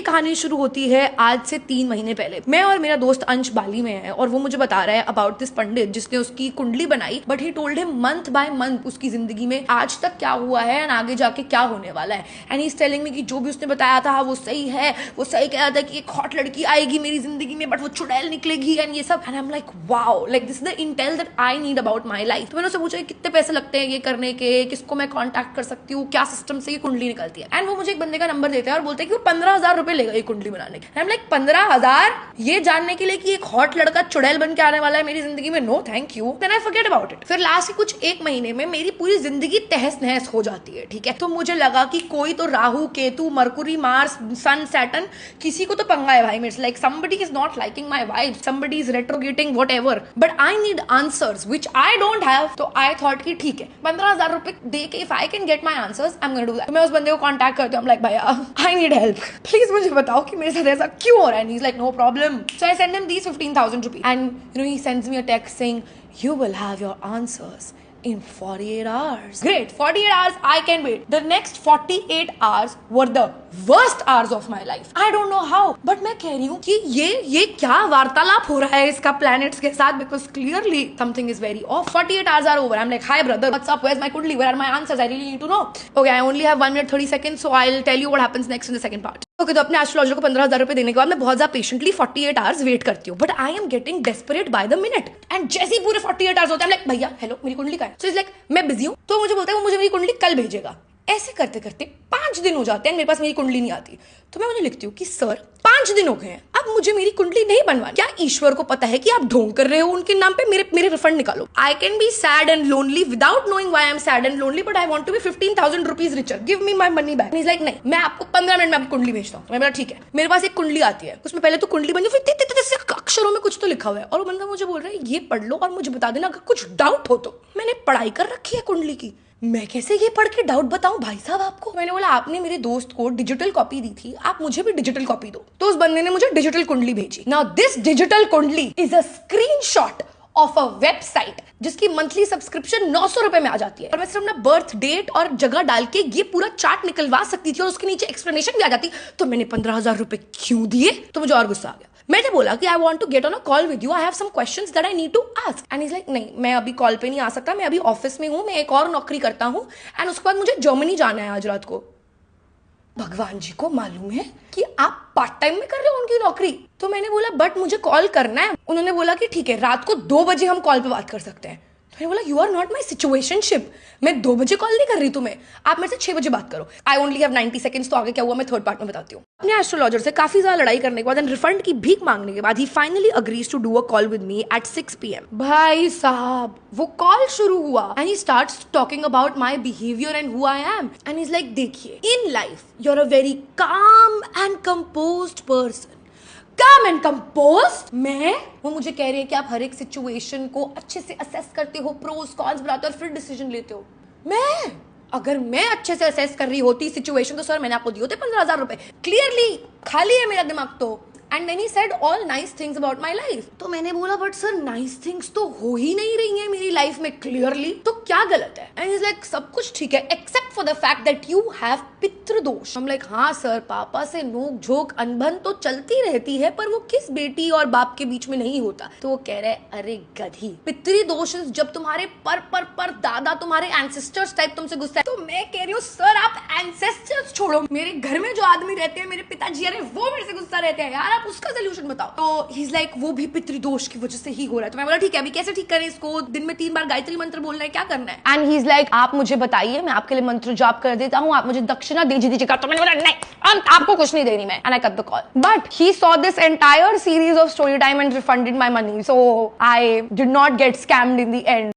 कहानी शुरू होती है आज से 3 महीने पहले। मैं और मेरा दोस्त अंश बाली में है और वो मुझे बता रहा है अबाउट दिस पंडित जिसने उसकी कुंडली बनाई, but he told him month by month उसकी जिंदगी में आज तक क्या हुआ है एंड आगे जाके क्या होने वाला है। And he is telling me कि जो भी उसने बताया था वो सही है, वो सही कह रहा था कि एक हॉट लड़की आएगी मेरी जिंदगी में बट वो चुड़ैल निकलेगी एंड ये सब। And I am like wow, like this is the Intel that I need about my life. तो मैंने उससे पूछा कितने पैसे लगते हैं ये करने के, किसको मैं कॉन्टैक्ट कर सकती हूँ, क्या सिस्टम से ये कुंडली निकलती है। एंड वो मुझे एक बंदे का नंबर देता है और बोलते हैं कि वो 15,000 रुपए लेगा ये कुंडली बनाने के। आई एम लाइक 15,000 ये जानने के लिए कि एक हॉट लड़का चुड़ैल बन के आने वाला है मेरी जिंदगी में? No thank you. Then I forget about it. फिर लास्ट कुछ 1 महीने में मेरी पूरी जिंदगी तहस नहस हो जाती है, ठीक है। तो मुझे लगा कि कोई तो राहु केतु मरकुरी मार्स सन सैटर्न किसी को तो पंगा है भाई मेरे से। Like somebody is not liking my vibe, somebody is retrograding whatever, but I need answers which I don't have. तो I thought कि ठीक है 15,000 रुपए दे के if I can get my answers I'm gonna do that। तो मैं उस बंदे को कॉन्टैक्ट करती हूँ, I'm like भैया I need help, प्लीज मुझे बताओ कि मेरे साथ ऐसा क्यों हो रहा है। And he's like no problem, so I send him these 15,000 rupees and he sends me a text saying you will have your answers in 48 hours. Great, 48 hours I can wait. The next 48 hours were the worst hours of my life. I don't know how, but मैं कह रही हूँ कि ये क्या वार्तालाप हो रहा है इसका planets के साथ, because clearly something is very off. 48 hours are over. I'm like, hi brother, what's up? Where's my kundli? Where are my answers? I really need to know. Okay, I only have 1 minute 30 seconds, so I'll tell you what happens next in the second part. Okay, तो अपने astrologer को 15,000 रुपए देने के बाद मैं बहुत ज्यादा पेशेंटली 48 आवर्स वेट करती हूँ, but I am getting desperate by the minute. And जैसे ही पूरे 48 आवर्स होते हैं लाइक भैया हेलो मेरी कुंडली का है। सो इज लाइक मैं बिजी हूँ, तो मुझे बोलता है वो मुझे मेरी कुंडली कल भेजेगा। ऐसे करते करते 5 दिन हो जाते हैं मेरे पास मेरी कुंडली नहीं आती। तो मैं उन्हें लिखती हूँ कि सर 5 दिन हो गए हैं, अब मुझे मेरी कुंडली नहीं बनवानी। क्या ईश्वर को पता है कि आप ढोंग कर रहे हो उनके नाम पे? मेरे रिफंड निकालो। I can be sad and lonely without knowing why I am sad and lonely, but I want to be 15,000 rupees richer, give me my money back. Is like नहीं, मैं आपको 15 मिनट में आपकी कुंडली भेजता हूँ। मैं बोला ठीक है। मेरे पास एक कुंडली आती है, उसमें पहले तो कुंडली बनी, फिर अक्षरों में कुछ तो लिखा हुआ है और वो बंदा मुझे बोल रहा है ये पढ़ लो और मुझे बता देना अगर कुछ डाउट हो तो। मैंने पढ़ाई कर रखी है कुंडली की, मैं कैसे ये पढ़ के डाउट बताऊं भाई साहब आपको। मैंने बोला आपने मेरे दोस्त को डिजिटल कॉपी दी थी, आप मुझे भी डिजिटल कॉपी दो। तो उस बंदे ने मुझे डिजिटल कुंडली भेजी। नाउ दिस डिजिटल कुंडली is a screenshot of a website जिसकी मंथली सब्सक्रिप्शन 900 रुपए में आ जाती है और मैं सिर्फ अपना बर्थ डेट और जगह डाल के ये पूरा चार्ट निकलवा सकती थी और उसके नीचे एक्सप्लेनेशन भी आ जाती। तो मैंने 15,000 रुपए क्यों दिए? तो मुझे और गुस्सा आ गया। मैंने बोला कि I want to get on a call with you, I have some questions that I need to ask. And is like नहीं मैं अभी कॉल पे नहीं आ सकता, मैं अभी ऑफिस में हूँ, मैं एक और नौकरी करता हूँ एंड उसके बाद मुझे जर्मनी जाना है आज रात को। भगवान जी को मालूम है कि आप पार्ट टाइम में कर रहे हो उनकी नौकरी। तो मैंने बोला बट मुझे कॉल करना है। उन्होंने बोला कि ठीक है रात को 2 बजे हम कॉल पे बात कर सकते हैं। तो मैंने बोला you are not my situationship, मैं 2 बजे कॉल नहीं कर रही तुम्हें, आप मेरे से 6 बजे बात करो। I only have 90 seconds. तो आगे क्या हुआ मैं थर्ड पार्ट में बताती हूँ। अपने एस्ट्रोलॉजर से काफी ज्यादा लड़ाई करने के बाद एंड रिफंड की भीख मांगने के बाद ही finally agrees to do a call with me at 6 PM। भाई साहब वो कॉल शुरू हुआ and he starts talking about my behaviour and who I am and is like देखिए in life you are a very calm and composed person. Calm and composed? मैं? वो मुझे कह रहे हैं कि आप हर एक सिचुएशन को अच्छे से असेस करते हो, प्रोस कॉन्स बनाते हो और फिर डिसीजन लेते हो। मैं अगर मैं अच्छे से असेस कर रही होती सिचुएशन तो सर मैंने आपको दिए होते 15,000 रुपए। क्लियरली खाली है मेरा दिमाग तो। And then he said all nice things about my life. तो मैंने बोला बट सर नाइस थिंग्स तो हो ही नहीं रही है मेरी लाइफ में क्लियरली, तो क्या गलत है? एंड इज लाइक सब कुछ ठीक है except for the fact that you have pitradosh. हम लाइक हाँ सर पापा से नोक झोंक अनबन तो चलती रहती है पर वो किस बेटी और बाप के बीच में नहीं होता। तो वो कह रहे अरे गधी पितृदोष जब तुम्हारे पर दादा तुम्हारे एंसेस्टर्स टाइप तुमसे गुस्सा है। तो मैं कह रही हूँ सर आप एंसेस्टर्स छोड़ो, मेरे घर में जो आदमी रहते हैं मेरे पिताजी अरे वो मेरे से गुस्सा रहते हैं यार, आप उसका सोल्यूशन बताओ। तो ही इज लाइक वो भी पितृदोष की वजह से ही हो रहा है। तो मैं बोला ठीक है अभी कैसे ठीक करें इसको, दिन में 3 बार गायत्री मंत्र बोलना है, क्या करना है? एंड ही इज लाइक आप मुझे बताइए मैं आपके लिए मंत्र जाप कर देता हूँ, आप मुझे दक्षिणा दीजिएगा। तो मैंने बोला नहीं आपको कुछ नहीं देनी मैं। And I cut the call but he saw this entire series of story time and refunded my money, so I did not gate scammed in the end.